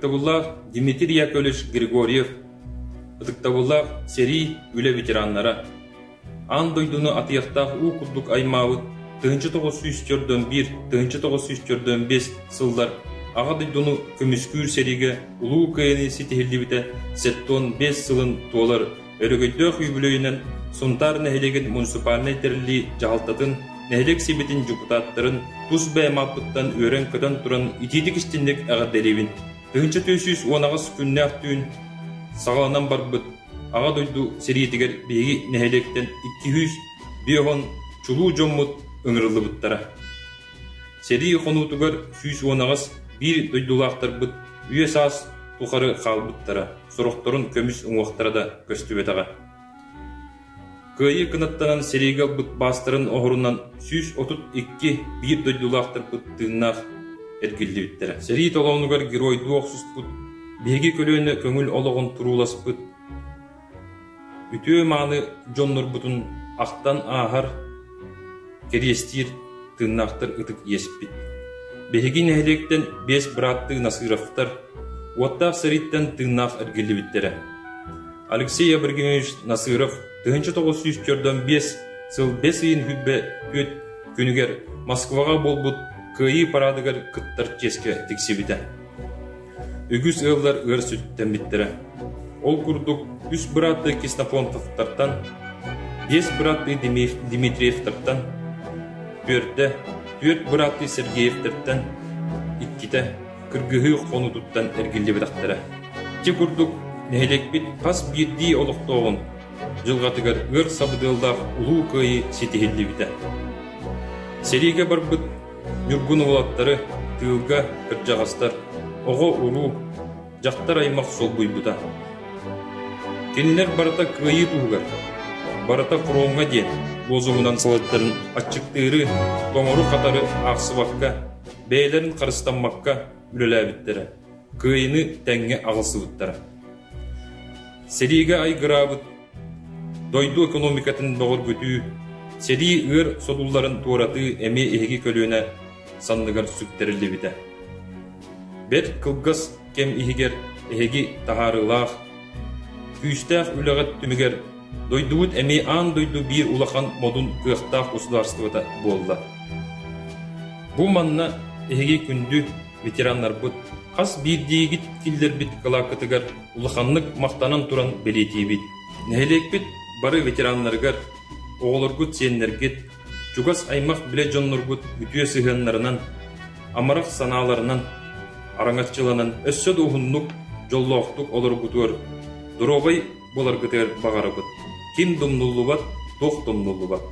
Ыдыктабуллах Дмитрий Яковлевич Григорьев, ыдыктабуллах сери үле ветераннара. Андойдуну атыяқтақ у курдук аймауыт 1941, 1945 сылдар ағадойдуну көміскүр сериге улуу кайыны сетихилдибите сеттон 5 сылын туолар өрөгөйдөө үйбүлөйүнен сунтар нәхелеген муниципальный терли жағалтатын нәхелек себетін депутаттарын тус бәймапыттан өрен көтөн туран итидик іштіндек ағадделебін. 1919 күнне ақтүйін сағаланан барбыт ағадойду сериетігер бейги нәхелектен 200 биохон чулуу жоммут өңірілі бұттара. Сери қонутығар 119 bir дойдулақтар бұт үйе саас тұқары қал бұттара. Сұрықтырын көміс ұңуақтара да көстүбетаға. Күйі кынаттанан сериге бұт бастырын оғырынан 132 bir дойдулақтар бұттығынақ әргілді біттара. Сери толауынығар геройду оқсыз бұт беги көлөні көңіл олығын тұрулас бұт. Үтіе маңы жонныр бұтын ақтан ағар керестир тыңнақтыр ытык еспит. Беги нәхелектен 5 братты насыровтар, уаттақ сыриттен тыңнақ әргілі біттері. Алексей Абрагимович Насыров 1945 сыл 5 үйін хүббе өт күнігер Москваға болбұт күйі парадығар кыттар кеске тексебіті. Үгіз ылдар өр сүттен біттері. Ол күрдік 3 братты Киснопонтовтартан, 5 братты Дмитриевтартан, 4 братты Сергеевтартан, 2 кыргыһы қонутуттан әргілі бідақтары. Те күрдік нәхелек бит қас бірдей олықтауын жылғатығар өр сабыдылдақ ұлу көйі сетихелі біті. Сериге бар бұд нүргін олаттары тылға кіржағастар, оғы ұру, жақтар аймақ сол бұйбыда. Кенілер барата көйі туғығар, барата құруңға ден, бозуғынан салаттарын атчықтыры, тоңыру қатары ақсыбаққа, бәйлерін қарыстанмаққа үлілі біттері, көйіні тәңге ағылсы бұттары. Сериге айғыра бұд, дойду экономикатын доғыр көтүү, сери өр содуларын туараты әме еге көлуіне сандығар сүктерілі біті. Бәт қылғас кем егер еге тағарылақ, күйістәқ үліғат түмігер, дойдуыт әме ан дойду бір улахан модун кықтақ государствода болды. Бұл манна еге күнді ветерандар бұд, қас бірдейгіт келдер біт қылақытығар улаханлық мақтанан туран белетей біт. Нәхелек біт бары ветеранларғар, оғылыргыт сенлергет, чугас аймақ біле жонлыргыт үтіе сығынларынан, амарақ саналарынан, араңатчыланан өссөд ұғынлық жоллоқтық олыргытыр, дұрогай боларгытыр бағарыгыт. Ким думнуллубат, тоқ думнуллубат.